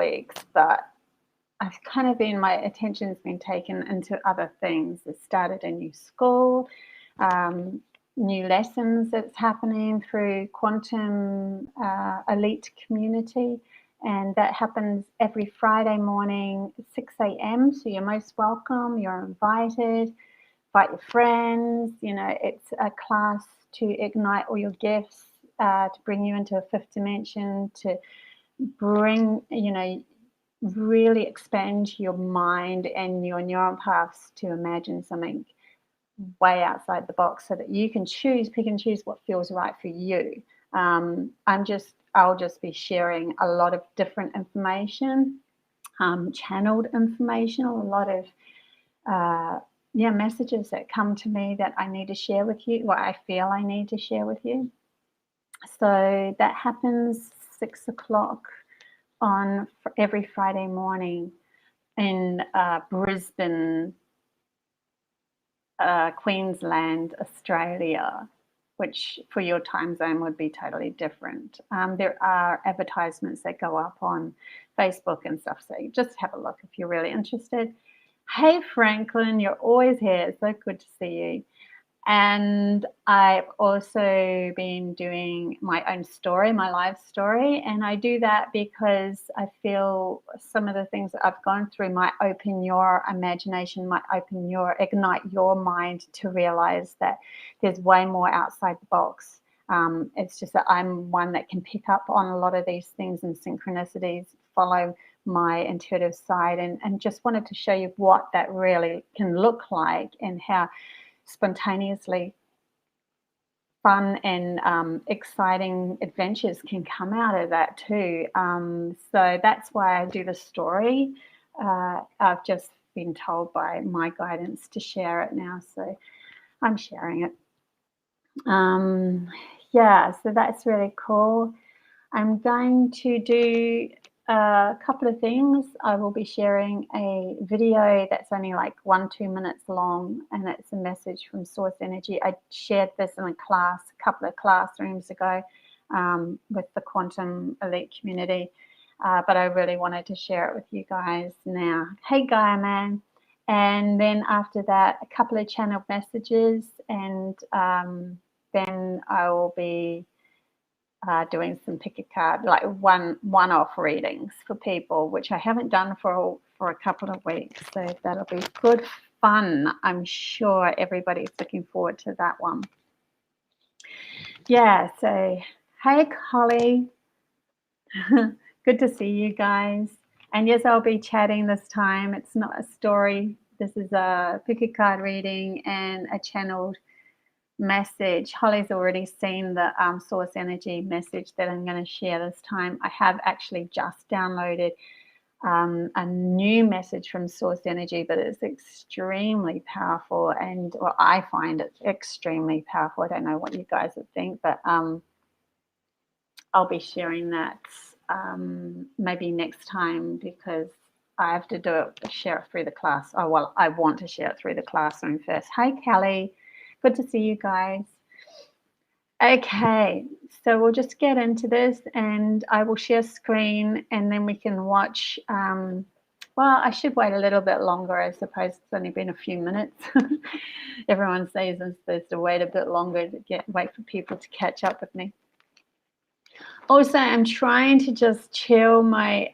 weeks, but I've kind of been, my attention's been taken into other things. I started a new school, new lessons that's happening through Quantum Elite Community, and that happens every Friday morning at 6 a.m. So you're most welcome, you're invited, invite your friends. You know, it's a class to ignite all your gifts, to bring you into a fifth dimension, to bring, you know, really expand your mind and your neural paths to imagine something way outside the box so that you can pick and choose what feels right for you. I'll just be sharing a lot of different information, channeled information, a lot of messages that come to me that I need to share with you, what I feel I need to share with you. So that happens 6 o'clock on every Friday morning in Brisbane, Queensland, Australia, which for your time zone would be totally different. There are advertisements that go up on Facebook and stuff, so you just have a look if you're really interested. Hey Franklin, you're always here. It's so good to see you. And I've also been doing my own story, my life story, and I do that because I feel some of the things that I've gone through might open your imagination, might ignite your mind to realize that there's way more outside the box. It's just that I'm one that can pick up on a lot of these things and synchronicities, follow my intuitive side, and just wanted to show you what that really can look like and how spontaneously fun and exciting adventures can come out of that too. So that's why I do the story. I've just been told by my guidance to share it now, so I'm sharing it. Yeah, so that's really cool. I'm going to do a couple of things. I will be sharing a video that's only like 1-2 minutes long, and it's a message from Source Energy. I shared this in a class, a couple of classrooms ago with the Quantum Elite community, but I really wanted to share it with you guys now. Hey Gaia Man. And then after that, a couple of channeled messages, and then I will be doing some pick a card, like one-off readings for people, which I haven't done for a couple of weeks. So that'll be good fun. I'm sure everybody's looking forward to that one. Yeah, so hey Holly. Good to see you guys. And yes, I'll be chatting this time. It's not a story. This is a pick a card reading and a channeled message. Holly's already seen the Source Energy message that I'm going to share this time. I have actually just downloaded a new message from Source Energy, but it's extremely powerful, and well, I find it extremely powerful. I don't know what you guys would think, but I'll be sharing that maybe next time, because I have to share it through the class. Oh, well, I want to share it through the classroom first. Hi, Kelly. Good to see you guys. Okay, so we'll just get into this, and I will share screen, and then we can watch. Well, I should wait a little bit longer. I suppose it's only been a few minutes. Everyone says I'm supposed to wait a bit longer to wait for people to catch up with me. Also, I'm trying to just chill my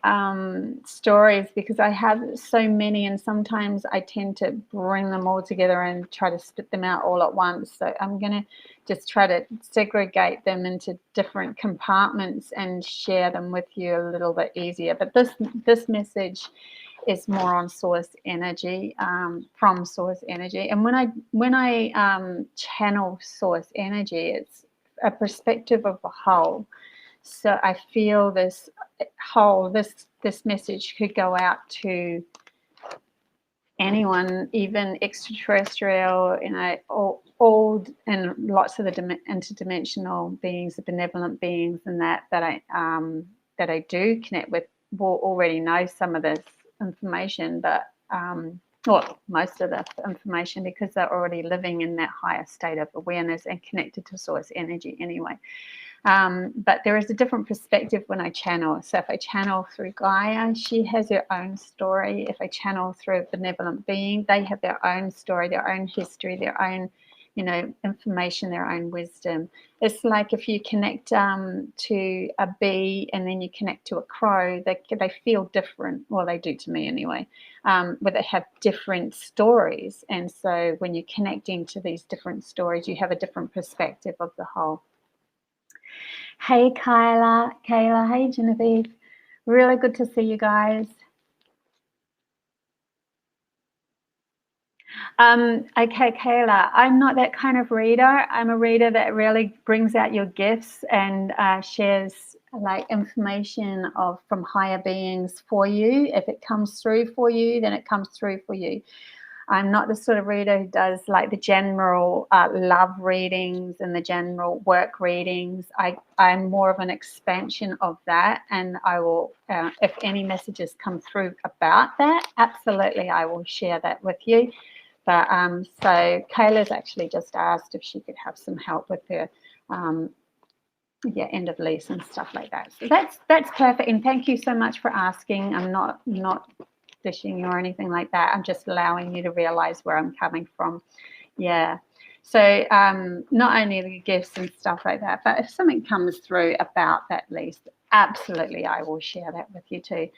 stories, because I have so many, and sometimes I tend to bring them all together and try to spit them out all at once. So I'm going to just try to segregate them into different compartments and share them with you a little bit easier. But this message is more on Source Energy, from Source Energy. And when I channel Source Energy, it's a perspective of the whole. So I feel this message could go out to anyone, even extraterrestrial, all and lots of the interdimensional beings, the benevolent beings, and that I do connect with will already know some of this information, but well, most of the information, because they're already living in that higher state of awareness and connected to Source Energy anyway. But there is a different perspective when I channel. So if I channel through Gaia, she has her own story. If I channel through a benevolent being, they have their own story, their own history, their own, you know, information, their own wisdom. It's like if you connect to a bee and then you connect to a crow, they feel different. Well, they do to me anyway, where they have different stories. And so when you're connecting to these different stories, you have a different perspective of the whole. Hey, Kayla. Hey, Genevieve. Really good to see you guys. Okay, Kayla, I'm not that kind of reader. I'm a reader that really brings out your gifts and shares like information from higher beings for you. If it comes through for you, then it comes through for you. I'm not the sort of reader who does like the general love readings and the general work readings. I'm more of an expansion of that, and I will, if any messages come through about that, absolutely I will share that with you. But so Kayla's actually just asked if she could have some help with her end of lease and stuff like that. So that's perfect, and thank you so much for asking. I'm not dishing you or anything like that. I'm just allowing you to realize where I'm coming from. Yeah. So not only the gifts and stuff like that, but if something comes through about that lease, absolutely I will share that with you too.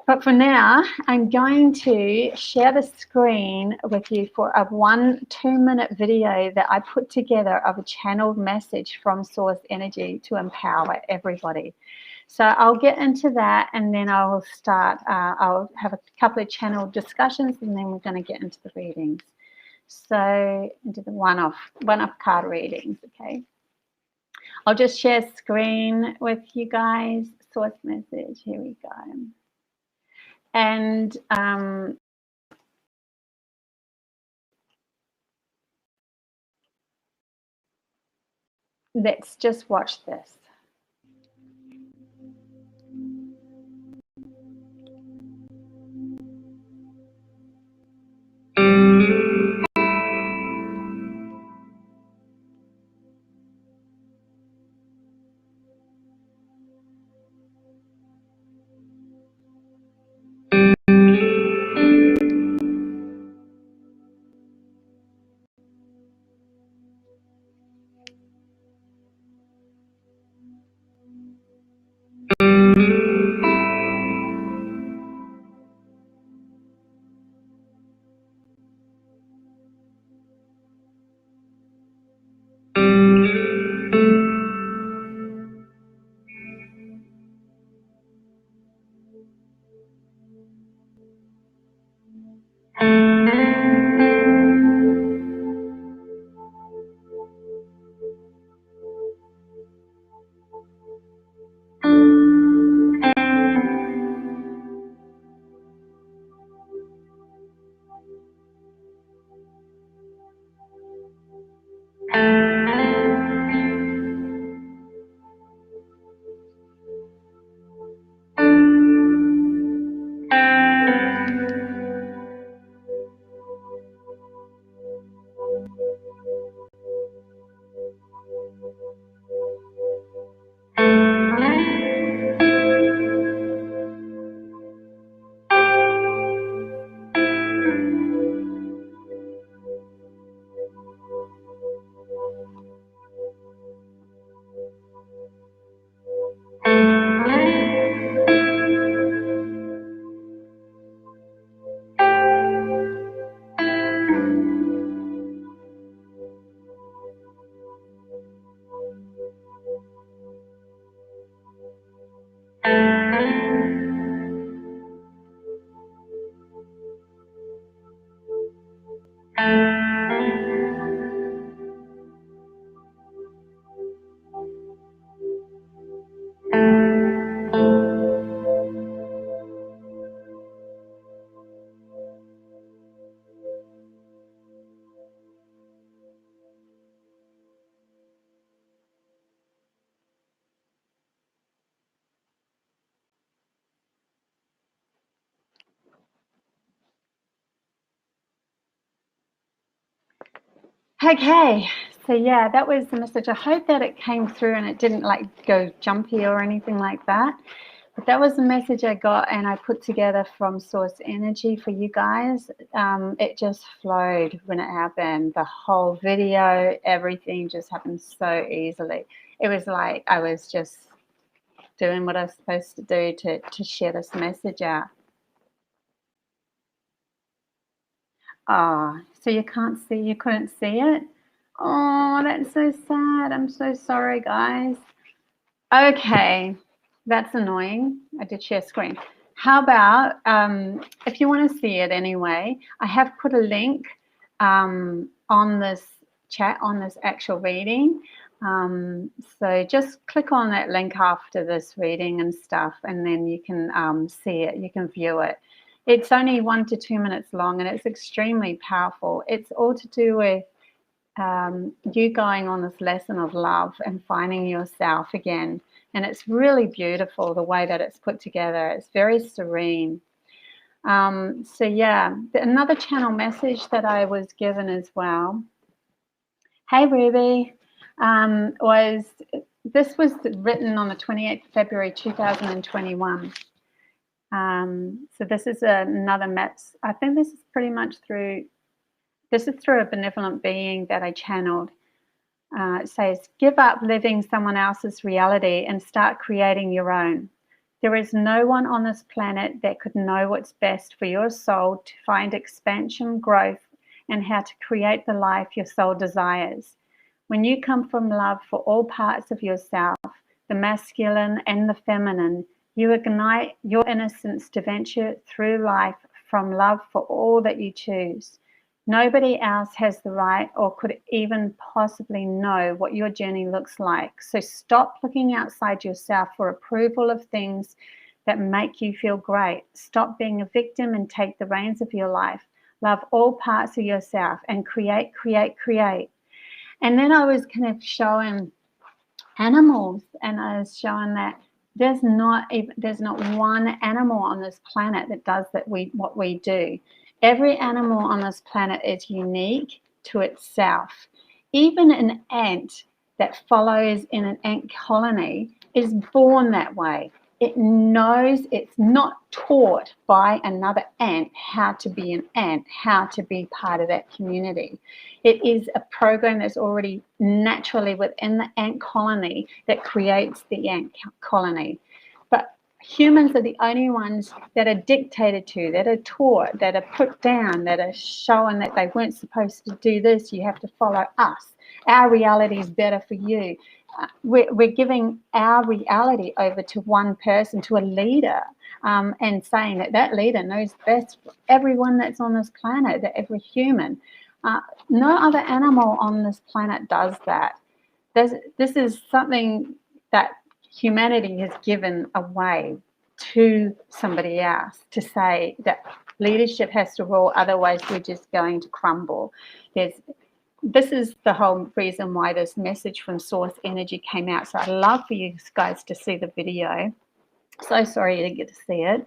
But for now, I'm going to share the screen with you for a 2-minute video that I put together of a channeled message from Source Energy to empower everybody. So I'll get into that, and then I will start. I'll have a couple of channel discussions, and then we're going to get into the readings. So into the one-off card readings. Okay. I'll just share screen with you guys. Source message. Here we go. And let's just watch this. Okay, So yeah, that was the message. I hope that it came through and it didn't like go jumpy or anything like that. But that was the message I got, and I put together from Source Energy for you guys. It just flowed when it happened. The whole video, everything just happened so easily. It was like I was just doing what I was supposed to do to share this message out. Oh, so you couldn't see it? Oh, that's so sad. I'm so sorry, guys. Okay, that's annoying. I did share screen. How about, if you want to see it anyway, I have put a link on this chat, on this actual reading. So just click on that link after this reading and stuff, and then you can see it, you can view it. It's only 1 to 2 minutes long, and it's extremely powerful. It's all to do with you going on this lesson of love and finding yourself again. And it's really beautiful the way that it's put together. It's very serene. So yeah, another channel message that I was given as well. Hey Ruby, this was written on the 28th of February 2021. So this is another mess. I think this is pretty much through a benevolent being that I channeled. It says, give up living someone else's reality and start creating your own. There is no one on this planet that could know what's best for your soul to find expansion, growth, and how to create the life your soul desires. When you come from love for all parts of yourself, the masculine and the feminine, you ignite your innocence to venture through life from love for all that you choose. Nobody else has the right or could even possibly know what your journey looks like. So stop looking outside yourself for approval of things that make you feel great. Stop being a victim and take the reins of your life. Love all parts of yourself and create, create, create. And then I was kind of showing animals, and I was showing that there's not one animal on this planet that does what we do. Every animal on this planet is unique to itself. Even an ant that follows in an ant colony is born that way. It knows, it's not taught by another ant how to be an ant, how to be part of that community. It is a program that's already naturally within the ant colony that creates the ant colony. But humans are the only ones that are dictated to, that are taught, that are put down, that are shown that they weren't supposed to do this. You have to follow us. Our reality is better for you. We're giving our reality over to one person, to a leader, and saying that leader knows best for everyone that's on this planet, that every human. No other animal on this planet does that. This is something that humanity has given away to somebody else, to say that leadership has to rule, otherwise we're just going to crumble. This is the whole reason why this message from Source Energy came out. So I'd love for you guys to see the video. So sorry you didn't get to see it,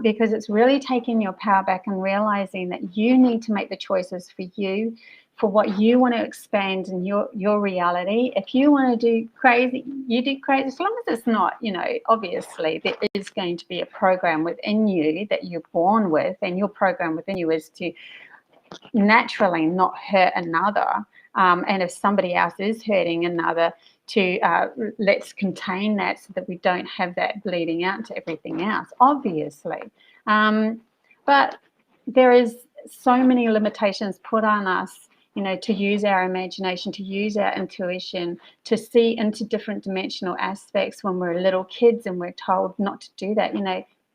because it's really taking your power back and realizing that you need to make the choices for you, for what you want to expand in your reality. If you want to do crazy, you do crazy, as long as it's not, obviously there is going to be a program within you that you're born with, and your program within you is to naturally not hurt another, and if somebody else is hurting another, to let's contain that so that we don't have that bleeding out to everything else, obviously. But there is so many limitations put on us, to use our imagination, to use our intuition, to see into different dimensional aspects when we're little kids and we're told not to do that.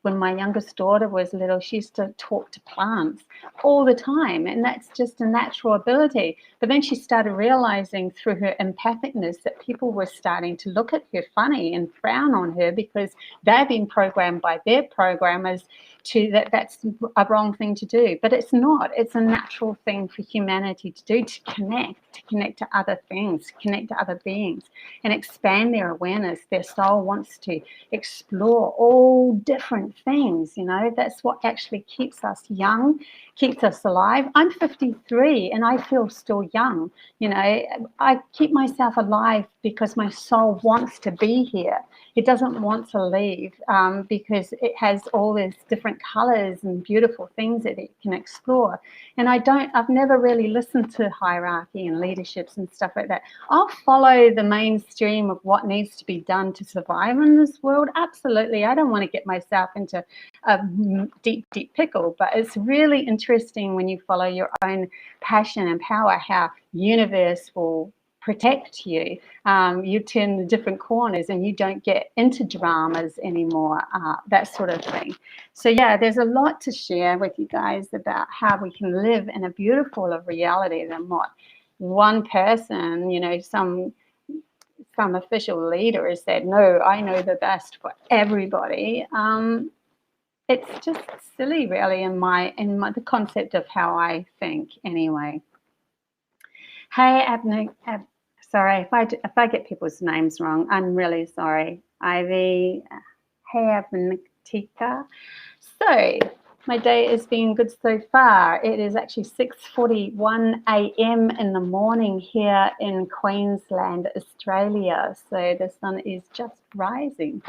When my youngest daughter was little, she used to talk to plants all the time, and that's just a natural ability. But then she started realizing through her empathicness that people were starting to look at her funny and frown on her because they've been programmed by their programmers to that's a wrong thing to do. But it's not. It's a natural thing for humanity to do, to connect to other things, to connect to other beings and expand their awareness. Their soul wants to explore all different different things, you know. That's what actually keeps us young, keeps us alive. I'm 53 and I feel still young, you know. I keep myself alive because my soul wants to be here. It doesn't want to leave, because it has all these different colors and beautiful things that it can explore. And I've never really listened to hierarchy and leaderships and stuff like that. I'll follow the mainstream of what needs to be done to survive in this world. Absolutely. I don't want to get myself into a deep, deep pickle, but it's really interesting when you follow your own passion and power, how universe will protect you. You turn the different corners and you don't get into dramas anymore, that sort of thing. So yeah, there's a lot to share with you guys about how we can live in a beautiful reality than what one person, you know, some official leader has said, no, I know the best for everybody. It's just silly, really, in the concept of how I think anyway. Hey, sorry if I get people's names wrong. I'm really sorry. Ivy, hey, Abnatika. So my day has been good so far. It is actually 6:41 a.m. in the morning here in Queensland, Australia. So the sun is just rising.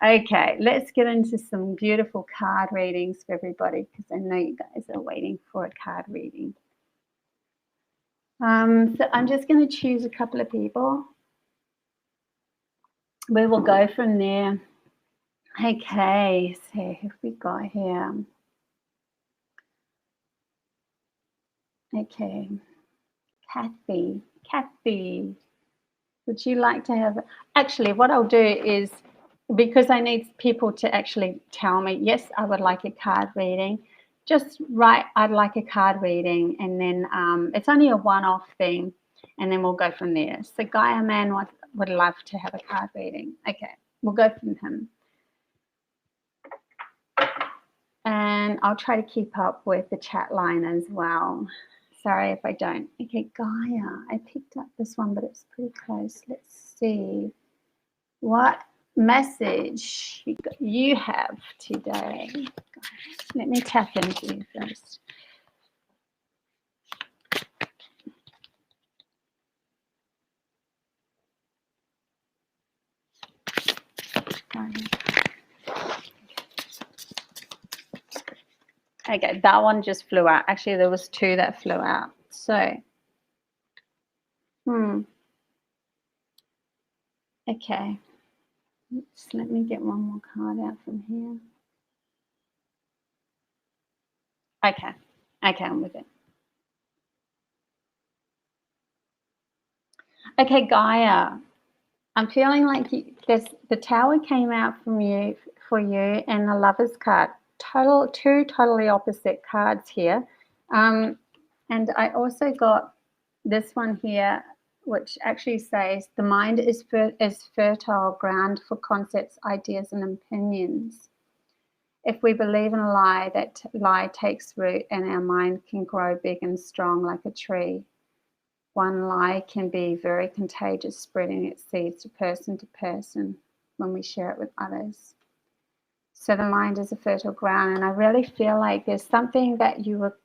Okay, let's get into some beautiful card readings for everybody, because I know you guys are waiting for a card reading. So I'm just going to choose a couple of people. We will go from there. Okay, so who have we got here? Okay, Kathy, would you like to have, actually what I'll do is, because I need people to actually tell me, yes, I would like a card reading, just write, I'd like a card reading, and then it's only a one-off thing, and then we'll go from there. So Gaia Man would love to have a card reading. Okay, we'll go from him. And I'll try to keep up with the chat line as well. Sorry if I don't. Okay, Gaia, I picked up this one, but it's pretty close. Let's see what message you have today. Let me tap into you first. Okay, that one just flew out. Actually, there was two that flew out. So, okay. Let me get one more card out from here. Okay, I'm with it. Okay, Gaia, I'm feeling like the Tower came out for you, and the Lover's card. Two totally opposite cards here. And I also got this one here, which actually says the mind is fertile ground for concepts, ideas, and opinions. If we believe in a lie, that lie takes root and our mind can grow big and strong like a tree. One lie can be very contagious, spreading its seeds to person when we share it with others. So the mind is a fertile ground, and I really feel like there's something that you were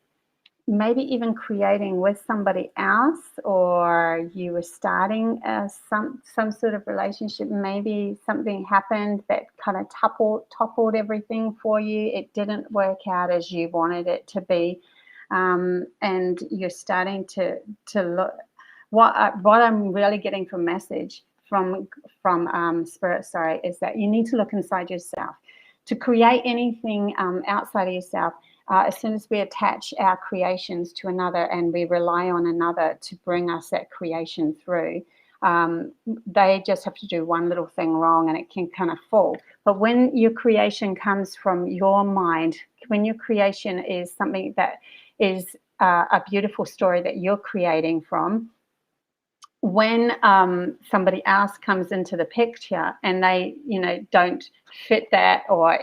maybe even creating with somebody else, or you were starting some sort of relationship. Maybe something happened that kind of toppled everything for you. It didn't work out as you wanted it to be, and you're starting to look. What I'm really getting from message from Spirit, sorry, is that you need to look inside yourself. To create anything outside of yourself, as soon as we attach our creations to another and we rely on another to bring us that creation through, they just have to do one little thing wrong and it can kind of fall. But when your creation comes from your mind, when your creation is something that is a beautiful story that you're creating from, when somebody else comes into the picture and they, don't fit that, or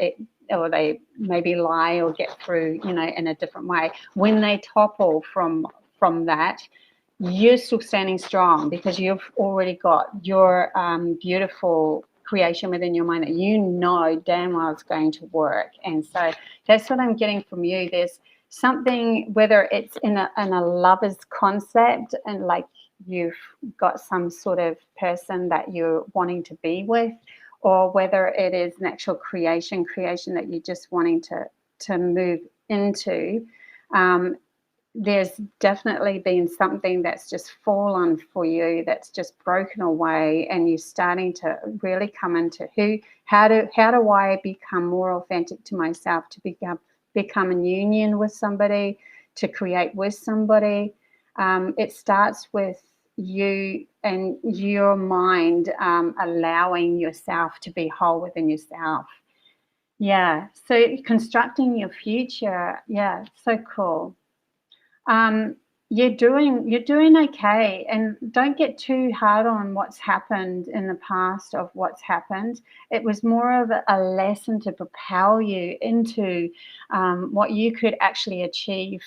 they maybe lie or get through, in a different way, when they topple from that, you're still standing strong because you've already got your beautiful creation within your mind that you know damn well is going to work. And so that's what I'm getting from you. There's something, whether it's in a lover's concept and like you've got some sort of person that you're wanting to be with, or whether it is an actual creation that you're just wanting to move into. There's definitely been something that's just fallen for you, that's just broken away, and you're starting to really come into how do I become more authentic to myself, to become in union with somebody, to create with somebody. It starts with you and your mind allowing yourself to be whole within yourself. Yeah, so constructing your future. Yeah, so cool. You're doing okay, and don't get too hard on what's happened in the past of what's happened. It was more of a lesson to propel you into what you could actually achieve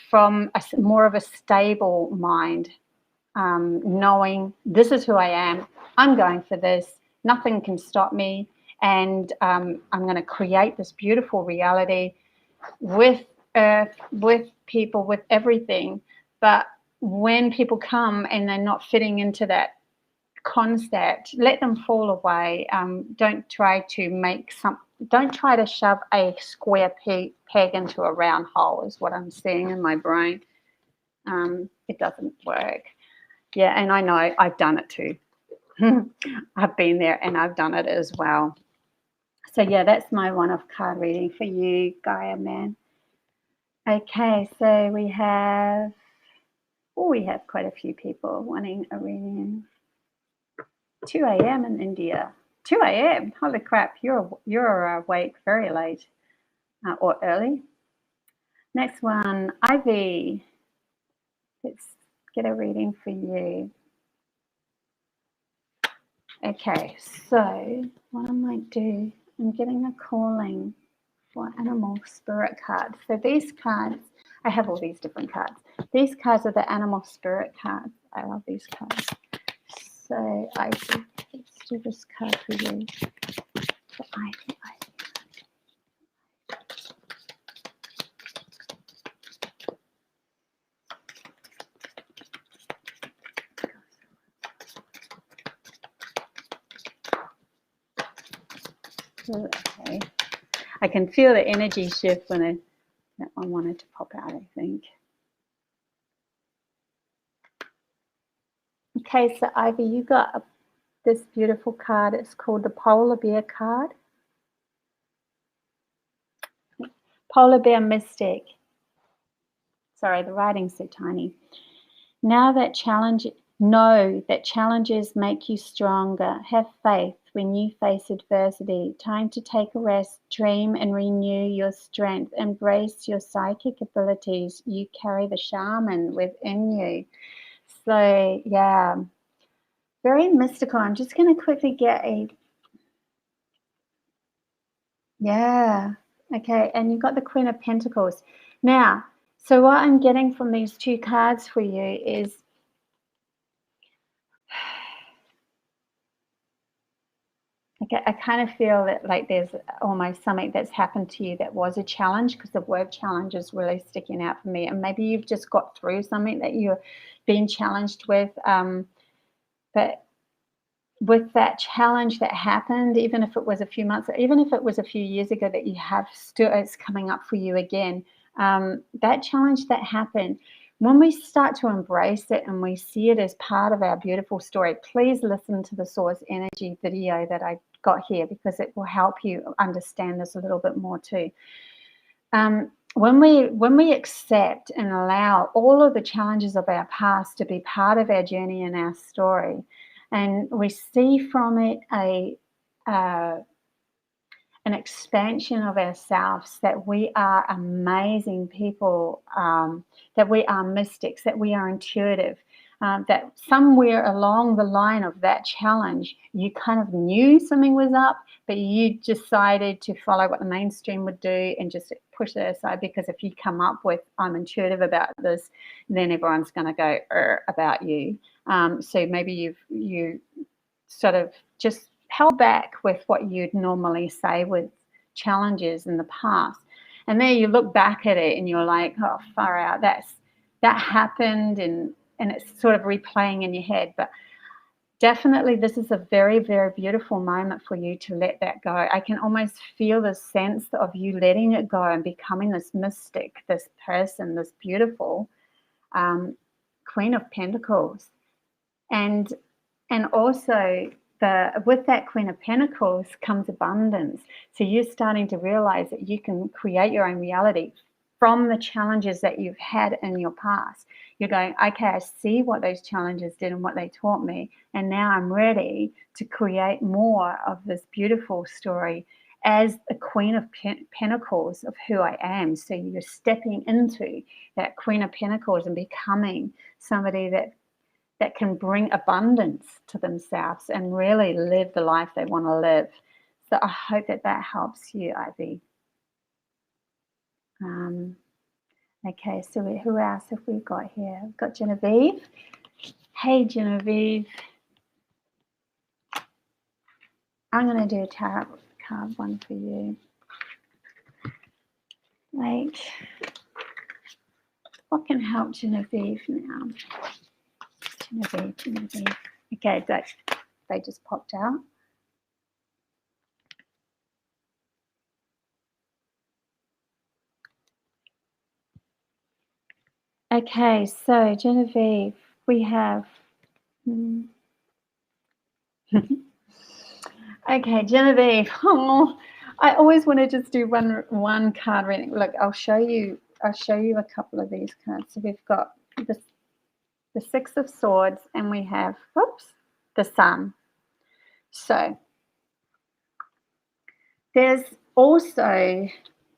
from more of a stable mind, knowing this is who I am, I'm going for this, nothing can stop me, and I'm going to create this beautiful reality with earth, with people, with everything. But when people come and they're not fitting into that concept, let them fall away. Don't try to shove a square peg into a round hole, is what I'm seeing in my brain. It doesn't work. Yeah, and I know I've done it too. I've been there and I've done it as well. So yeah, that's my one-off card reading for you, Gaia Man. Okay, so we have quite a few people wanting a reading. 2 a.m. in India. 2 a.m. Holy crap! You're awake very late or early. Next one, Ivy. Let's get a reading for you. Okay, so what I might do, I'm getting a calling for animal spirit cards. So these cards, I have all these different cards. These cards are the animal spirit cards. I love these cards. So Ivy, let's do this card for you. For Ivy. Okay. I can feel the energy shift when that one wanted to pop out, I think. Okay, so Ivy, you got this beautiful card. It's called the Polar Bear card. Polar Bear Mystic. Sorry, the writing's so tiny. Know that challenges make you stronger. Have faith when you face adversity. Time to take a rest, dream and renew your strength. Embrace your psychic abilities. You carry the shaman within you. So, yeah, very mystical. I'm just going to quickly get yeah, okay, and you've got the Queen of Pentacles. Now, so what I'm getting from these two cards for you is okay, I kind of feel that like there's almost something that's happened to you that was a challenge, because the word challenge is really sticking out for me. And maybe you've just got through something that you're being challenged with. But with that challenge that happened, even if it was a few months, even if it was a few years ago that you have still, it's coming up for you again. That challenge that happened, when we start to embrace it and we see it as part of our beautiful story, please listen to the Source Energy video that I got here, because it will help you understand this a little bit more too. When we accept and allow all of the challenges of our past to be part of our journey and our story, and we see from it an expansion of ourselves, that we are amazing people, that we are mystics, that we are intuitive, that somewhere along the line of that challenge, you kind of knew something was up, but you decided to follow what the mainstream would do and just push it aside, because if you come up with, I'm intuitive about this, then everyone's going to go about you. So maybe you sort of just held back with what you'd normally say with challenges in the past. And then you look back at it and you're like, oh, far out, that happened, and it's sort of replaying in your head. But definitely this is a very, very beautiful moment for you to let that go. I can almost feel the sense of you letting it go and becoming this mystic, this person, this beautiful Queen of Pentacles. And also with that Queen of Pentacles comes abundance. So you're starting to realize that you can create your own reality from the challenges that you've had in your past. You're going, okay, I see what those challenges did and what they taught me, and now I'm ready to create more of this beautiful story as the Queen of Pentacles of who I am. So you're stepping into that Queen of Pentacles and becoming somebody that can bring abundance to themselves and really live the life they want to live. So I hope that helps you, Ivy. Okay, so who else have we got here? We've got Genevieve. Hey, Genevieve. I'm going to do a tarot card one for you. Wait. What can help Genevieve now? Genevieve. Okay, they just popped out. Okay, so Genevieve, we have... Okay, Genevieve. Oh, I always want to just do one card reading. Look, I'll show you a couple of these cards. So we've got the Six of Swords, and we have, the Sun. So there's also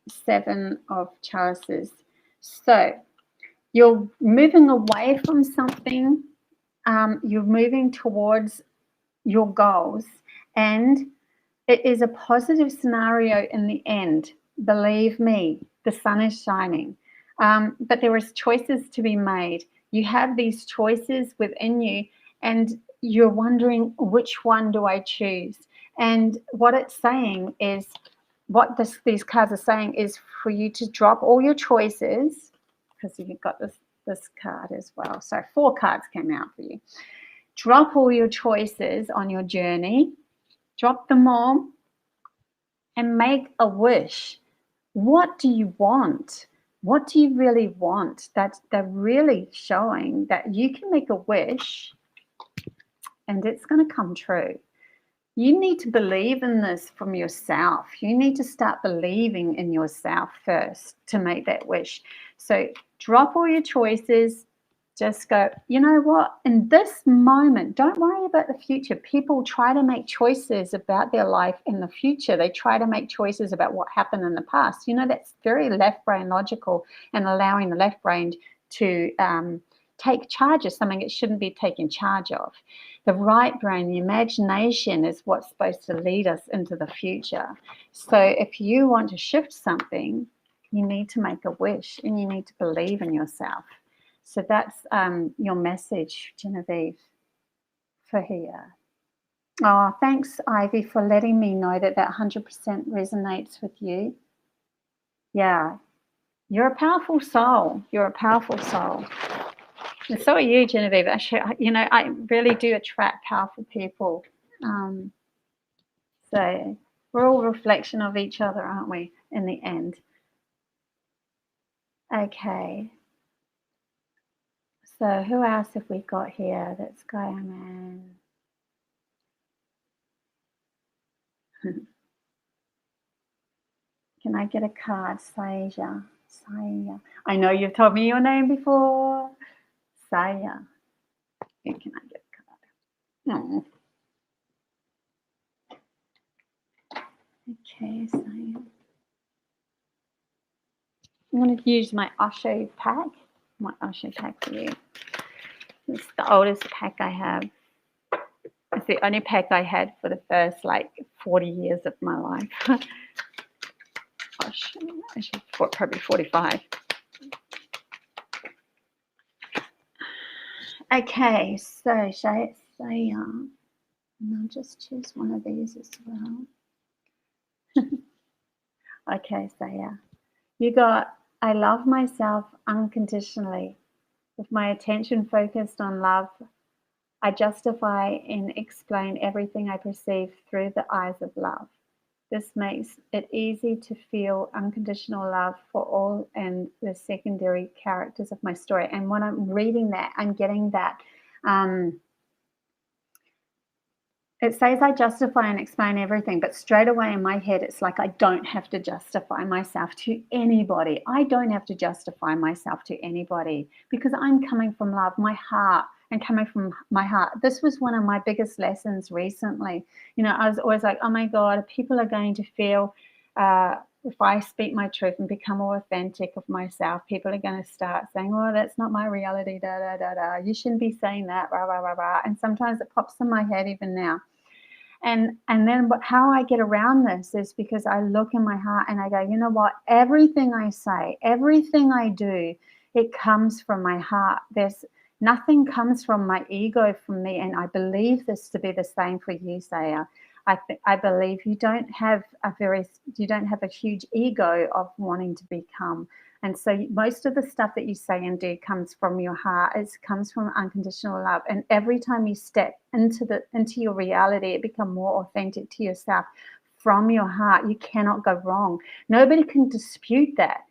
Seven of Chalices. So you're moving away from something. You're moving towards your goals, and it is a positive scenario in the end. Believe me, the sun is shining. But there is choices to be made. You have these choices within you, and you're wondering, which one do I choose? And what it's saying is, what these cards are saying is for you to drop all your choices, because you've got this card as well. So 4 cards came out for you. Drop all your choices on your journey. Drop them all and make a wish. What do you want? What do you really want? That they're really showing that you can make a wish and it's going to come true. You need to believe in this from yourself. You need to start believing in yourself first to make that wish. So drop all your choices. Just go, you know what, in this moment, don't worry about the future. People try to make choices about their life in the future. They try to make choices about what happened in the past. You know, that's very left brain logical, and allowing the left brain to take charge of something it shouldn't be taking charge of. The right brain, the imagination, is what's supposed to lead us into the future. So if you want to shift something, you need to make a wish and you need to believe in yourself. So that's your message, Genevieve, for here. Oh, thanks, Ivy, for letting me know that 100% resonates with you. Yeah, you're a powerful soul. You're a powerful soul. And so are you, Genevieve. Actually, you know, I really do attract powerful people. So we're all a reflection of each other, aren't we, in the end? Okay. So who else have we got here that's going on? Can I get a card? Saya. I know you've told me your name before. Saya. Who can I get a card? Oh. Okay, Saya. I'm going to use my Osho pack. My Osho pack for you. It's the oldest pack I have. It's the only pack I had for the first 40 years of my life. Gosh, actually probably 45. Okay, so Saya, And I'll just choose one of these as well. Okay, so yeah. You got, I love myself unconditionally. With my attention focused on love, I justify and explain everything I perceive through the eyes of love. This makes it easy to feel unconditional love for all and the secondary characters of my story. And when I'm reading that, I'm getting that. It says I justify and explain everything, but straight away in my head, it's like I don't have to justify myself to anybody. I don't have to justify myself to anybody because I'm coming from love, my heart, and coming from my heart. This was one of my biggest lessons recently. You know, I was always like, oh my God, people are going to feel, if I speak my truth and become more authentic of myself, people are going to start saying, oh, that's not my reality, da, da, da, da. You shouldn't be saying that, rah, rah, rah, rah. And sometimes it pops in my head even now. And then how I get around this is because I look in my heart and I go, you know what, everything I say, everything I do, it comes from my heart. There's nothing comes from my ego, from me. And I believe this to be the same for you, Seer. I believe you don't have a huge ego of wanting to become. And so most of the stuff that you say and do comes from your heart. It comes from unconditional love. And every time you step into your reality, it becomes more authentic to yourself from your heart. You cannot go wrong. Nobody can dispute that.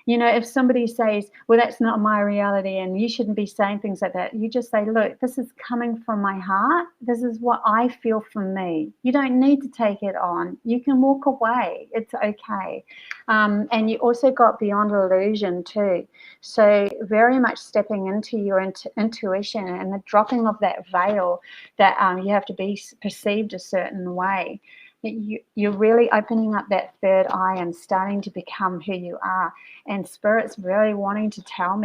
You know, if somebody says, well, that's not my reality and you shouldn't be saying things like that, you just say, look, this is coming from my heart. This is what I feel from me. You don't need to take it on. You can walk away. It's okay. And you also got beyond illusion too. So very much stepping into your intuition and the dropping of that veil that you have to be perceived a certain way. You're really opening up that third eye and starting to become who you are. And Spirit's really wanting to tell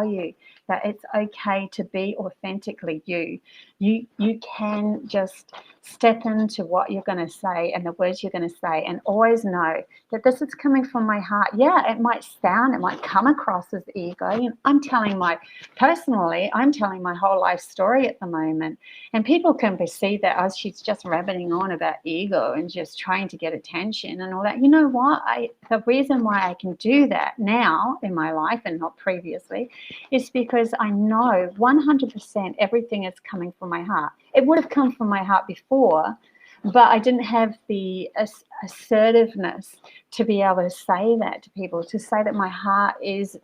you that it's okay to be authentically you. You can just step into what you're going to say and the words you're going to say, and always know that this is coming from my heart. Yeah, it might come across as ego. And I'm telling my whole life story at the moment. And people can perceive that as she's just rabbiting on about ego and just trying to get attention and all that. You know what? The reason why I can do that now in my life and not previously is because I know 100% everything is coming from my heart. It would have come from my heart before, but I didn't have the assertiveness to be able to say that to people, to say that my heart is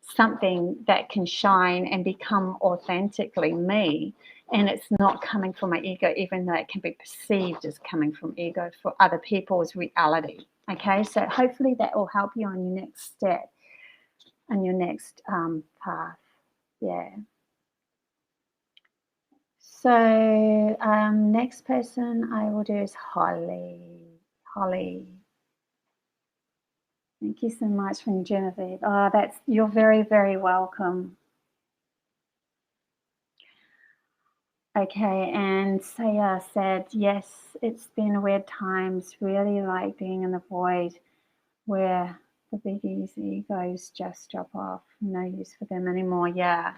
something that can shine and become authentically me. And it's not coming from my ego, even though it can be perceived as coming from ego for other people's reality. Okay, so hopefully that will help you on your next step and your next path. Yeah. So next person I will do is Holly. Holly. Thank you so much from Genevieve. Oh, you're very, very welcome. Okay, and Seer said, yes, it's been weird times, really like being in the void where the biggies, egos just drop off, no use for them anymore. Yeah,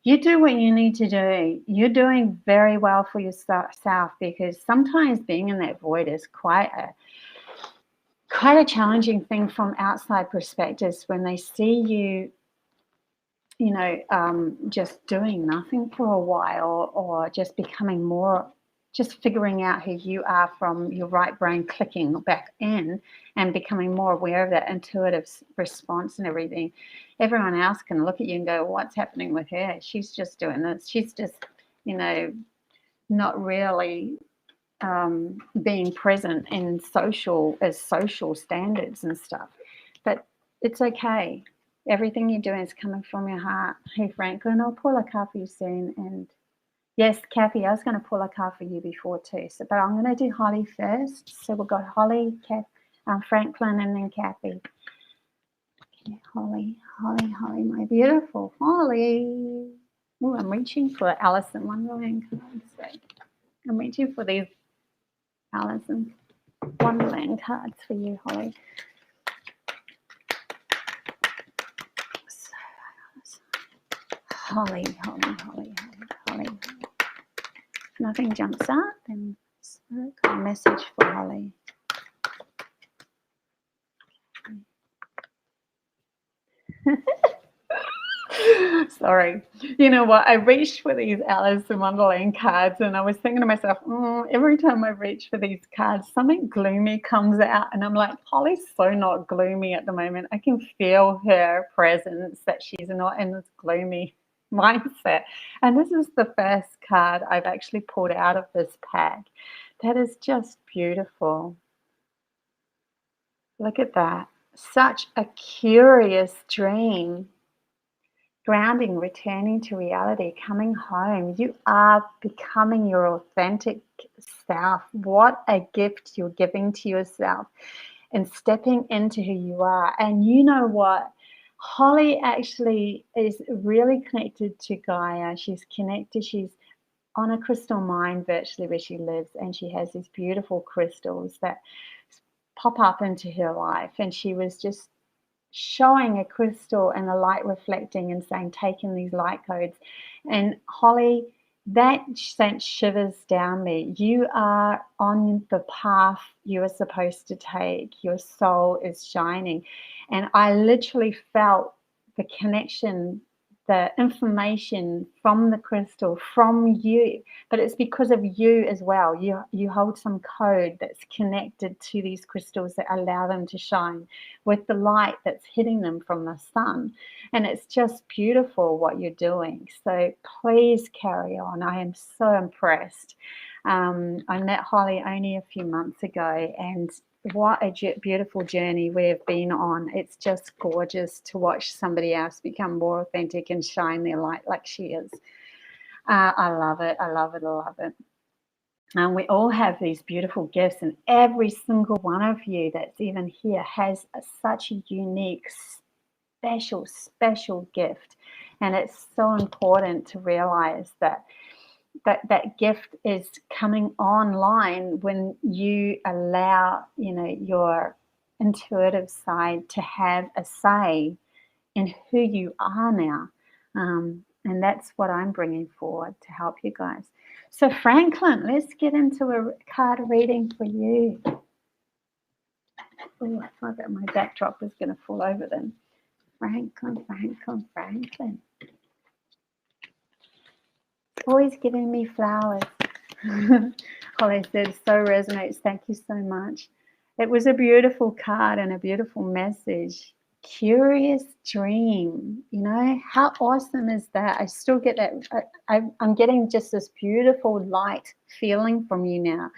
you do what you need to do. You're doing very well for yourself, because sometimes being in that void is quite a challenging thing from outside perspectives when they see you, just doing nothing for a while, or just becoming more, just figuring out who you are from your right brain clicking back in and becoming more aware of that intuitive response and everything. Everyone else can look at you and go, what's happening with her? She's just doing this. She's just, not really being present in social standards and stuff. But it's okay. Everything you're doing is coming from your heart. Hey, Franklin, I'll pull a card for you soon. And yes, Kathy, I was going to pull a card for you before too. So, but I'm going to do Holly first. So we've got Holly, Franklin, and then Kathy. Okay, Holly, my beautiful Holly. Oh, I'm reaching for Alice in Wonderland cards. So I'm reaching for these Alice in Wonderland cards for you, Holly. Holly. nothing jumps out, then got a message for Holly. Sorry. You know what? I reached for these Alice in Wonderland cards and I was thinking to myself, every time I reach for these cards, something gloomy comes out. And I'm like, Holly's so not gloomy at the moment. I can feel her presence, that she's not in this gloomy mindset. And this is the first card I've actually pulled out of this pack. That is just beautiful. Look at that. Such a curious dream. Grounding, returning to reality, coming home. You are becoming your authentic self. What a gift you're giving to yourself and stepping into who you are. And you know what? Holly actually is really connected to Gaia. She's connected. She's on a crystal mine virtually where she lives, and she has these beautiful crystals that pop up into her life. And she was just showing a crystal and the light reflecting and saying, take in these light codes. And Holly, that sent shivers down me. You are on the path you are supposed to take. Your soul is shining. And I literally felt the connection, the information from the crystal, from you, but it's because of you as well. You hold some code that's connected to these crystals that allow them to shine with the light that's hitting them from the sun. And it's just beautiful what you're doing. So please carry on. I am so impressed. I met Holly only a few months ago, and what a beautiful journey we've been on. It's just gorgeous to watch somebody else become more authentic and shine their light like she is. I love it. I love it. I love it. And we all have these beautiful gifts, and every single one of you that's even here has such a unique, special gift. And it's so important to realize that gift is coming online when you allow, your intuitive side to have a say in who you are now. And that's what I'm bringing forward to help you guys. So Franklin, let's get into a card reading for you. Oh, I thought that my backdrop was going to fall over then. Franklin. Always giving me flowers. Holly says, so resonates. Thank you so much. It was a beautiful card and a beautiful message. Curious dream. How awesome is that? I still get that. I'm getting just this beautiful light feeling from you now,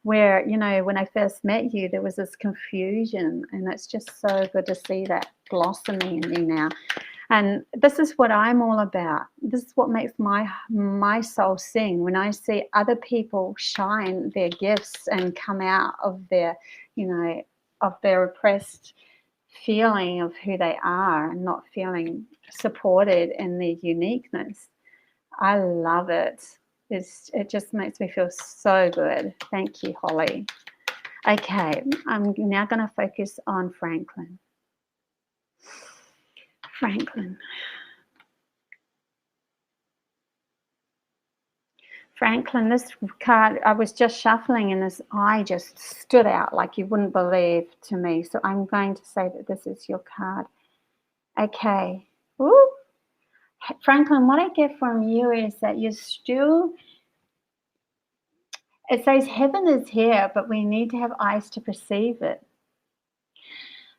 where, when I first met you, there was this confusion, and it's just so good to see that blossoming in me now. And this is what I'm all about. This is what makes my soul sing. When I see other people shine their gifts and come out of their, of their repressed feeling of who they are and not feeling supported in their uniqueness. I love it. It just makes me feel so good. Thank you, Holly. Okay, I'm now going to focus on Franklin. Franklin, this card, I was just shuffling and this eye just stood out like you wouldn't believe to me. So I'm going to say that this is your card. Okay. Ooh. Franklin, what I get from you is that you're still, it says heaven is here, but we need to have eyes to perceive it.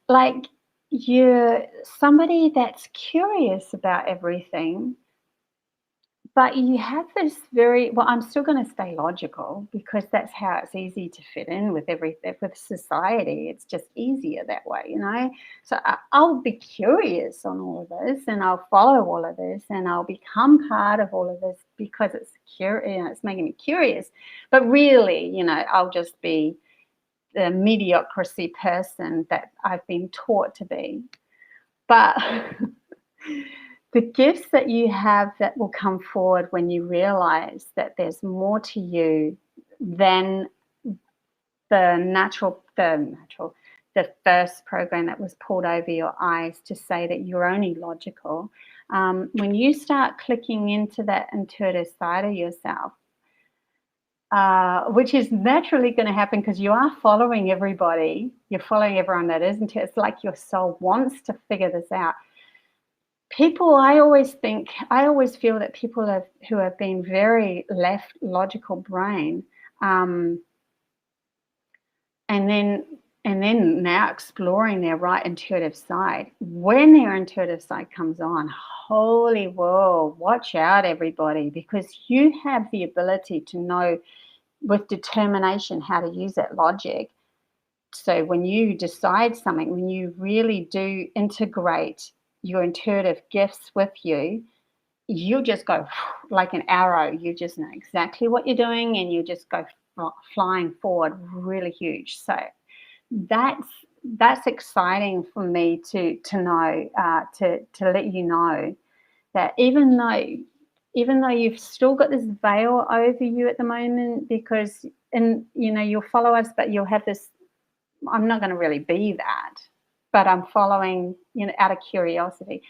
Like, you're somebody that's curious about everything, but you have this I'm still going to stay logical because that's how it's easy to fit in with with society. It's just easier that way, So I'll be curious on all of this, and I'll follow all of this, and I'll become part of all of this because it's it's making me curious. But really, I'll just be the mediocrity person that I've been taught to be. But the gifts that you have that will come forward when you realize that there's more to you than the first program that was pulled over your eyes to say that you're only logical. When you start clicking into that intuitive side of yourself, which is naturally going to happen because you are following everybody. You're following everyone that isn't. It's like your soul wants to figure this out. People, I always feel that people who have been very left logical brain, and then now exploring their right intuitive side. When their intuitive side comes on, holy whoa, watch out everybody, because you have the ability to know with determination how to use that logic. So when you decide something, when you really do integrate your intuitive gifts with you, you'll just go like an arrow. You just know exactly what you're doing and you just go flying forward really huge. So that's exciting for me to know, to let you know that even though you've still got this veil over you at the moment, because you'll follow us, but you'll have this, I'm not going to really be that, but I'm following, out of curiosity.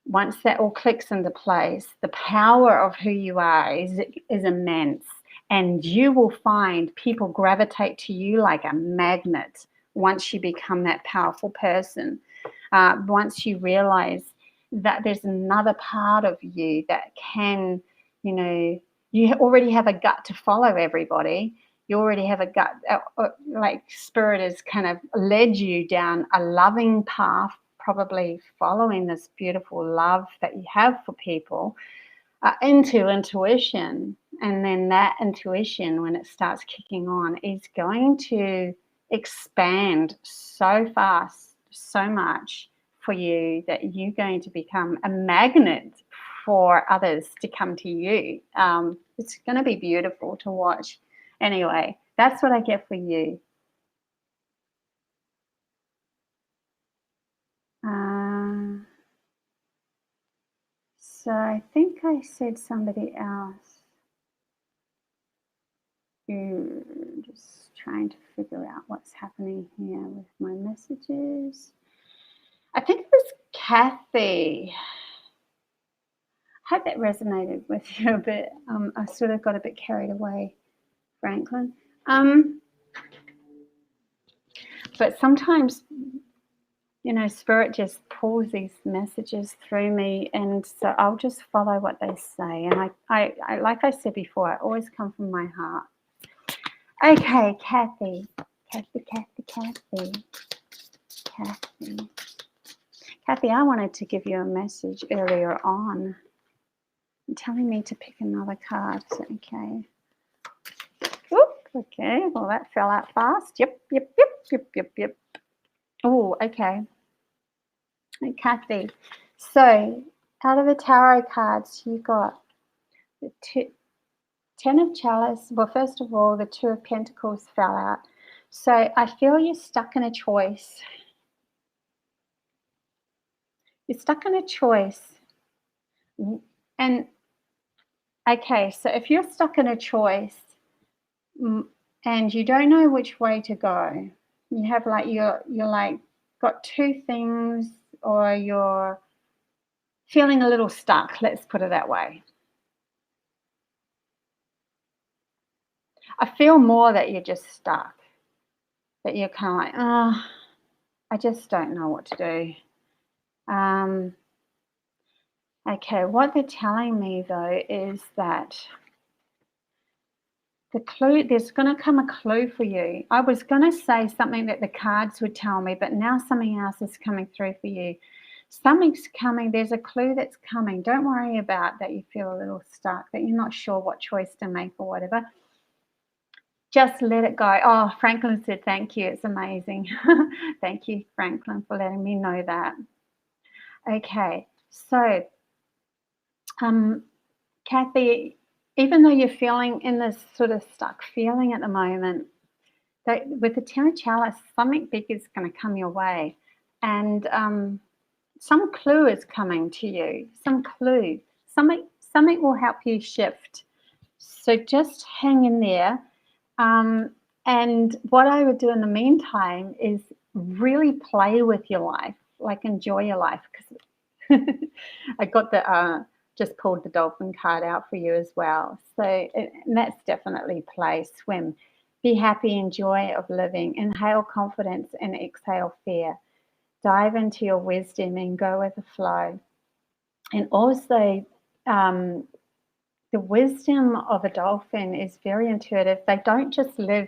Once that all clicks into place, the power of who you are is immense. And you will find people gravitate to you like a magnet once you become that powerful person. Once you realize that there's another part of you that can, you already have a gut to follow everybody. You already have a gut, like spirit has kind of led you down a loving path, probably following this beautiful love that you have for people, into intuition. And then that intuition, when it starts kicking on, is going to expand so fast, so much for you, that you're going to become a magnet for others to come to you. It's going to be beautiful to watch. Anyway, that's what I get for you. So I think I said somebody else. Just trying to figure out what's happening here with my messages. I think it was Kathy. I hope that resonated with you a bit. I sort of got a bit carried away, Franklin. But sometimes, spirit just pulls these messages through me, and so I'll just follow what they say. And I like I said before, I always come from my heart. Okay, Kathy, I wanted to give you a message earlier on. You're telling me to pick another card. Okay. Oop, okay, well that fell out fast. Yep. Oh, okay. Kathy, so out of the tarot cards, you got the 10 of Chalice. Well, first of all, the 2 of Pentacles fell out. So I feel you're stuck in a choice. You're stuck in a choice. And, okay, so if you're stuck in a choice and you don't know which way to go, you have like, you're like got 2 things, or you're feeling a little stuck, let's put it that way. I feel more that you're just stuck, that you're kind of like, oh, I just don't know what to do. Okay, what they're telling me though is that the clue, there's going to come a clue for you. I was going to say something that the cards would tell me, but now something else is coming through for you. Something's coming. There's a clue that's coming. Don't worry about that you feel a little stuck, that you're not sure what choice to make or whatever. Just let it go. Oh, Franklin said thank you. It's amazing. Thank you, Franklin, for letting me know that. Okay, so Kathy, even though you're feeling in this sort of stuck feeling at the moment, that with the 10 of Chalice, something big is going to come your way, and some clue is coming to you. Some clue, something will help you shift. So just hang in there. And what I would do in the meantime is really play with your life, like enjoy your life. Because I got the just pulled the dolphin card out for you as well. So and that's definitely play, swim. Be happy, enjoy of living. Inhale confidence and exhale fear. Dive into your wisdom and go with the flow. And also, the wisdom of a dolphin is very intuitive. They don't just live.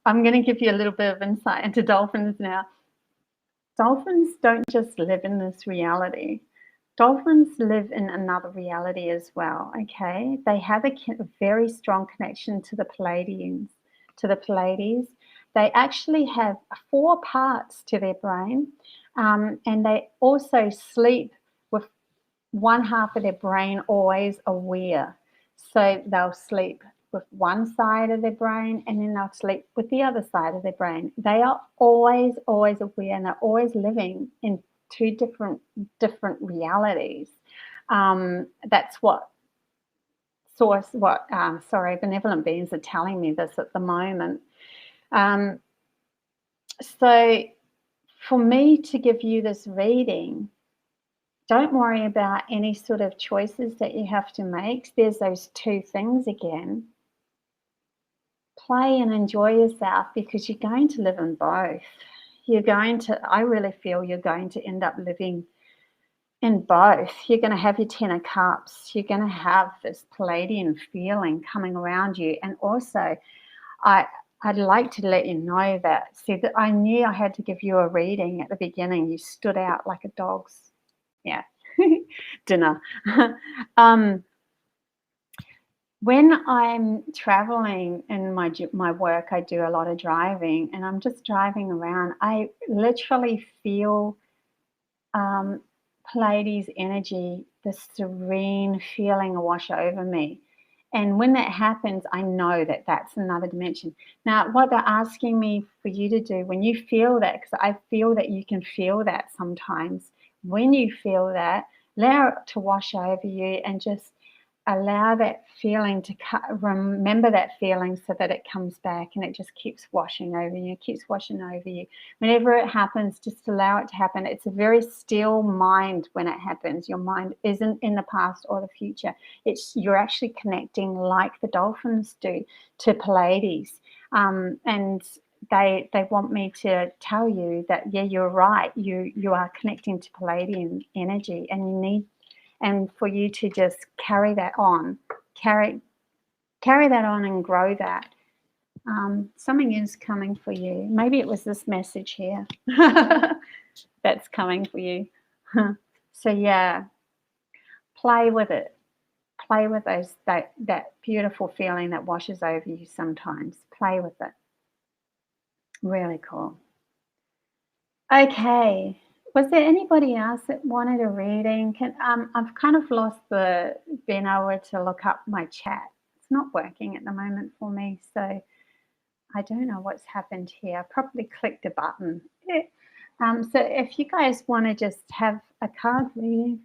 I'm going to give you a little bit of insight into dolphins now. Dolphins don't just live in this reality. Dolphins live in another reality as well, okay? They have a very strong connection to the Pleiadians, They actually have 4 parts to their brain, and they also sleep with one half of their brain always aware. So they'll sleep with one side of their brain and then they'll sleep with the other side of their brain. They are always aware, and they're always living in 2 different realities. That's what benevolent beings are telling me this at the moment. So for me to give you this reading, don't worry about any sort of choices that you have to make. There's those 2 things again. Play and enjoy yourself, because you're going to live in both. I really feel you're going to end up living in both. You're going to have your 10 of cups. You're going to have this Pleiadian feeling coming around you. And also, I'd like to let you know that, that I knew I had to give you a reading at the beginning. You stood out like a dog's, dinner. When I'm traveling in my work, I do a lot of driving, and I'm just driving around. I literally feel Pleiades energy, the serene feeling wash over me. And when that happens, I know that that's another dimension. Now, what they're asking me for you to do when you feel that, because I feel that you can feel that sometimes, when you feel that, allow it to wash over you and just allow that feeling to remember that feeling so that it comes back and it just keeps washing over you, Whenever it happens, just allow it to happen. It's a very still mind when it happens. Your mind isn't in the past or the future. You're actually connecting like the dolphins do to Pleiades. And they want me to tell you that, yeah, you're right. You are connecting to Pleiadian energy, and for you to just carry that on and grow that. Something is coming for you. Maybe it was this message here that's coming for you. So yeah, play with it. Play with that beautiful feeling that washes over you sometimes. Play with it. Really cool. Okay. Was there anybody else that wanted a reading? I've kind of lost being able to look up my chat. It's not working at the moment for me, so I don't know what's happened here. I probably clicked a button. So if you guys want to just have a card reading,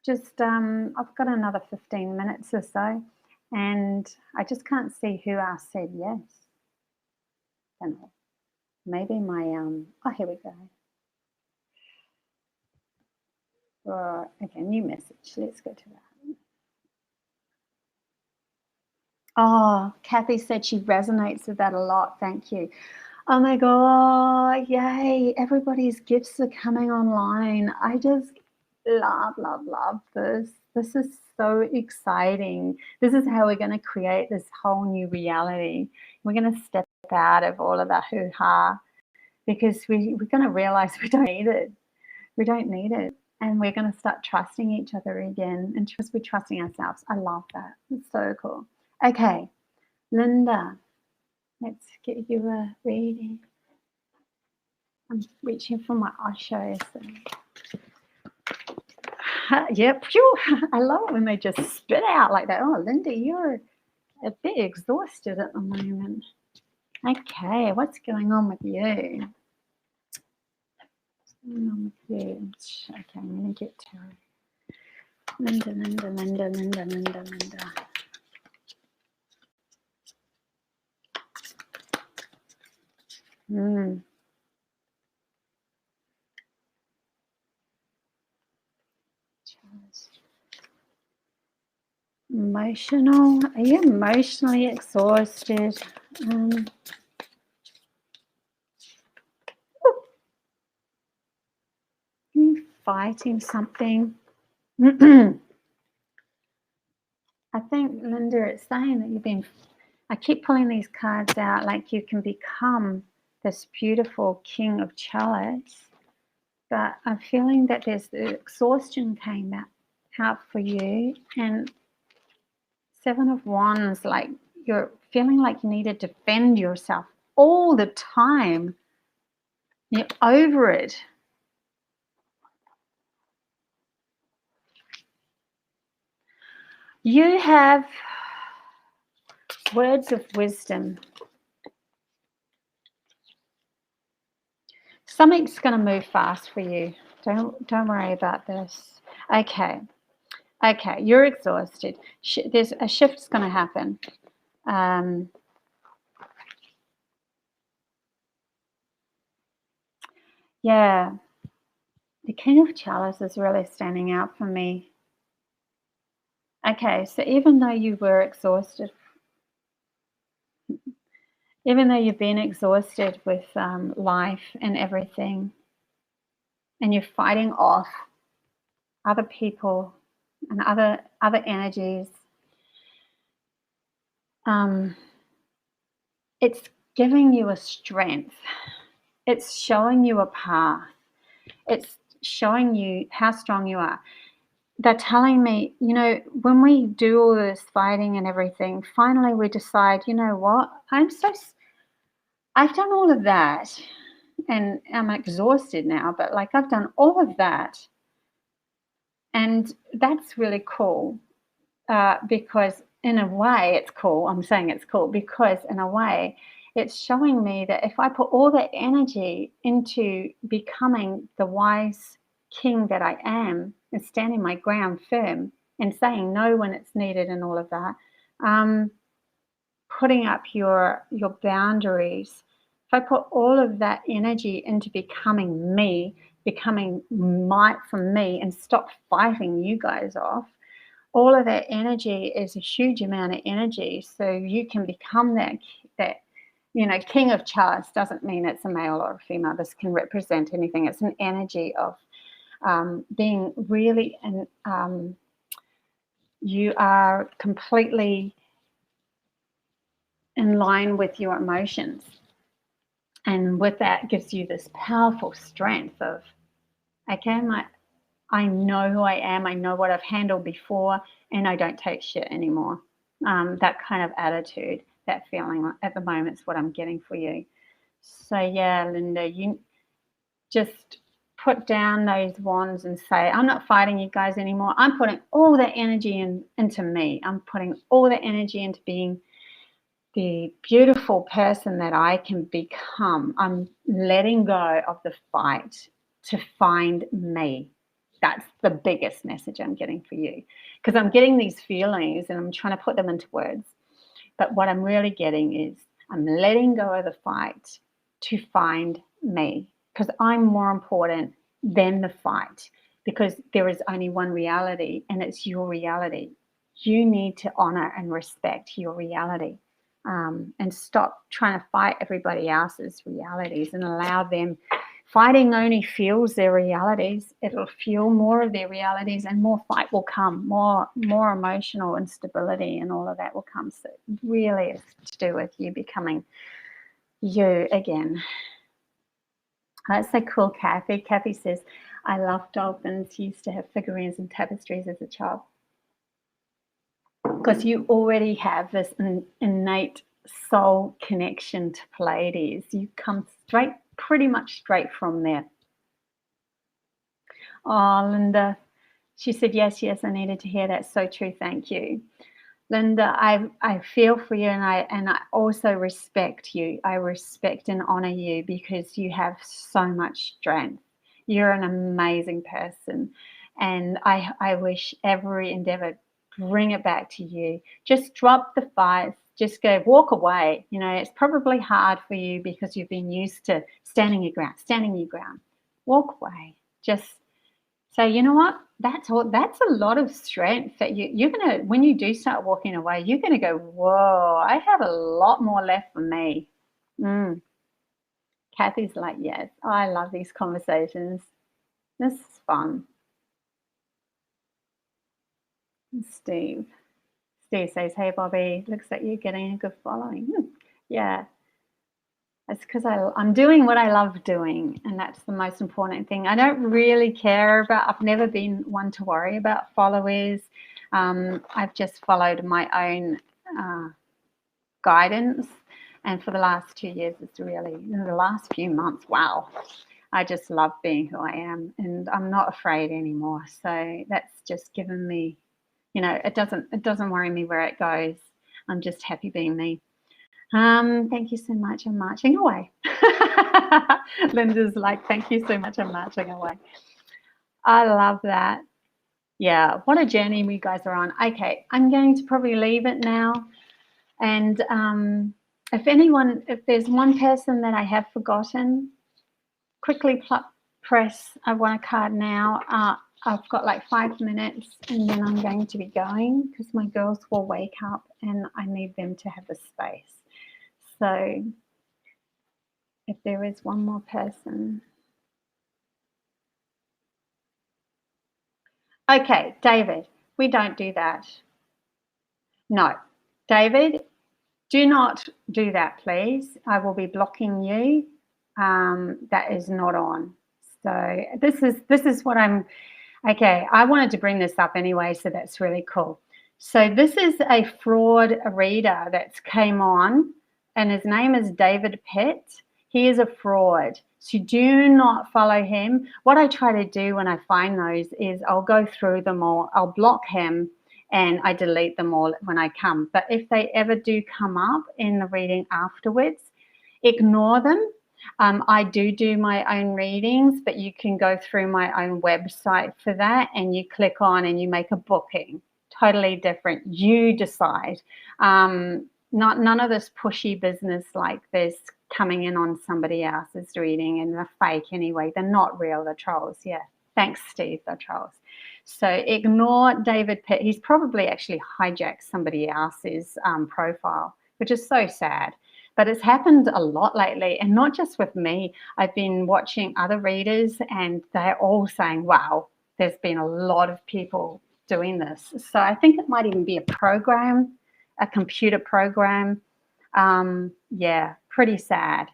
just I've got another 15 minutes or so, and I just can't see who else said yes. I don't know. Maybe my here we go. Right, okay, new message. Let's go to that. Oh, Kathy said she resonates with that a lot. Thank you. Oh my God, yay. Everybody's gifts are coming online. I just love this. This is so exciting. This is how we're going to create this whole new reality. We're going to step out of all of that hoo-ha, because we're going to realize we don't need it. We don't need it. And we're going to start trusting each other again, and we're trusting ourselves. I love that. It's so cool. Okay, Linda, let's get you a reading. I'm reaching for my Osho. Yep. I love it when they just spit out like that. Oh, Linda, you're a bit exhausted at the moment. Okay, what's going on with you? Okay, I'm going to get to her. Linda. Emotional. Are you emotionally exhausted? Are you fighting something? I think, Linda, it's saying that you've been, I keep pulling these cards out, like you can become this beautiful king of chalice, but I'm feeling that there's the exhaustion came out for you, and Seven of Wands, like you're feeling like you need to defend yourself all the time. You're over it. You have words of wisdom. Something's going to move fast for you. Don't worry about this. Okay, you're exhausted. There's a shift's going to happen. Yeah, the King of Chalice is really standing out for me. Okay, so even though you were exhausted, even though you've been exhausted with life and everything, and you're fighting off other people and other energies, it's giving you a strength. It's showing you a path. It's showing you how strong you are. They're telling me, you know, when we do all this fighting and everything, finally we decide, you know what, I've done all of that and I'm exhausted now, but like I've done all of that. And that's really cool because in a way it's cool. I'm saying it's cool because in a way it's showing me that if I put all that energy into becoming the wise king that I am and standing my ground firm and saying no when it's needed and all of that, putting up your boundaries, if I put all of that energy into becoming me, becoming might from me and stop fighting you guys off, all of that energy is a huge amount of energy. So you can become that, you know, King of Chalice doesn't mean it's a male or a female. This can represent anything. It's an energy of being really, and you are completely in line with your emotions. And with that gives you this powerful strength of, okay, I know who I am. I know what I've handled before, and I don't take shit anymore. That kind of attitude, that feeling at the moment is what I'm getting for you. So yeah, Linda, you just put down those wands and say, I'm not fighting you guys anymore. I'm putting all that energy into me. I'm putting all that energy into being the beautiful person that I can become. I'm letting go of the fight to find me. That's the biggest message I'm getting for you, because I'm getting these feelings and I'm trying to put them into words. But what I'm really getting is I'm letting go of the fight to find me, because I'm more important than the fight, because there is only one reality and it's your reality. You need to honor and respect your reality. And stop trying to fight everybody else's realities and allow them. Fighting only fuels their realities. It'll fuel more of their realities, and more fight will come, more emotional instability and all of that will come. So it really is to do with you becoming you again. That's so cool, Kathy. Kathy says, I love dolphins. Used to have figurines and tapestries as a child. Because you already have this innate soul connection to Pleiades. You come pretty much straight from there. Oh, Linda, she said, yes, I needed to hear that. So true, thank you. Linda, I feel for you, and I also respect you. I respect and honor you because you have so much strength. You're an amazing person, and I wish every endeavor, bring it back to you. Just drop the fights. Just go, walk away. You know, it's probably hard for you because you've been used to standing your ground. Walk away. Just So you know what? That's a lot of strength that you're gonna, when you do start walking away, you're gonna go, whoa, I have a lot more left for me. Kathy's like, yes, I love these conversations. This is fun. Steve says, hey Bobbie, looks like you're getting a good following. Yeah. It's because I'm doing what I love doing, and that's the most important thing. I don't really care about, I've never been one to worry about followers. I've just followed my own guidance, and for the last 2 years, it's really, in the last few months, wow, I just love being who I am, and I'm not afraid anymore. So that's just given me, it doesn't worry me where it goes. I'm just happy being me. Thank you so much. I'm marching away. Linda's like, thank you so much. I'm marching away. I love that. Yeah, what a journey we guys are on. Okay, I'm going to probably leave it now. And if there's one person that I have forgotten, quickly press I want a card now. I've got like 5 minutes and then I'm going to be going because my girls will wake up and I need them to have the space. So if there is one more person. Okay, David, we don't do that. No, David, do not do that, please. I will be blocking you. That is not on. So this is what I'm, okay, I wanted to bring this up anyway, so that's really cool. So this is a fraud reader that's came on, and his name is David Pitt. He is a fraud. So do not follow him. What I try to do when I find those is I'll go through them all. I'll block him and I delete them all when I come. But if they ever do come up in the reading afterwards, ignore them. I do my own readings, but you can go through my own website for that and you click on and you make a booking. Totally different. You decide. None of this pushy business like this coming in on somebody else's reading, and they're fake anyway. They're not real, they're trolls. Yeah. Thanks, Steve, they're trolls. So ignore David Pitt. He's probably actually hijacked somebody else's profile, which is so sad. But it's happened a lot lately, and not just with me. I've been watching other readers and they're all saying, wow, there's been a lot of people doing this. So I think it might even be a program, a computer program. Yeah, pretty sad.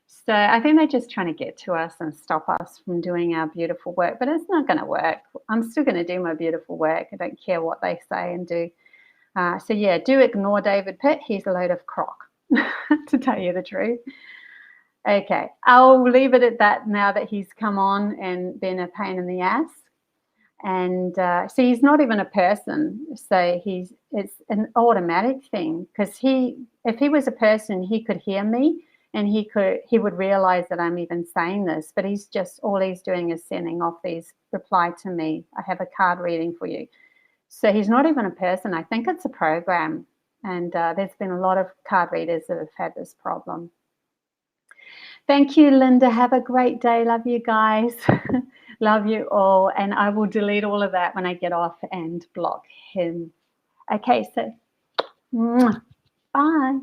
So I think they're just trying to get to us and stop us from doing our beautiful work, but it's not going to work. I'm still going to do my beautiful work. I don't care what they say and do. So yeah, do ignore David Pitt. He's a load of crock, to tell you the truth. Okay, I'll leave it at that now that he's come on and been a pain in the ass. And so he's not even a person. So it's an automatic thing, because if he was a person, he could hear me and he would realize that I'm even saying this, but all he's doing is sending off these reply to me. I have a card reading for you. So he's not even a person. I think it's a program. And there's been a lot of card readers that have had this problem. Thank you, Linda. Have a great day. Love you guys. Love you all. And I will delete all of that when I get off and block him. Okay, so bye.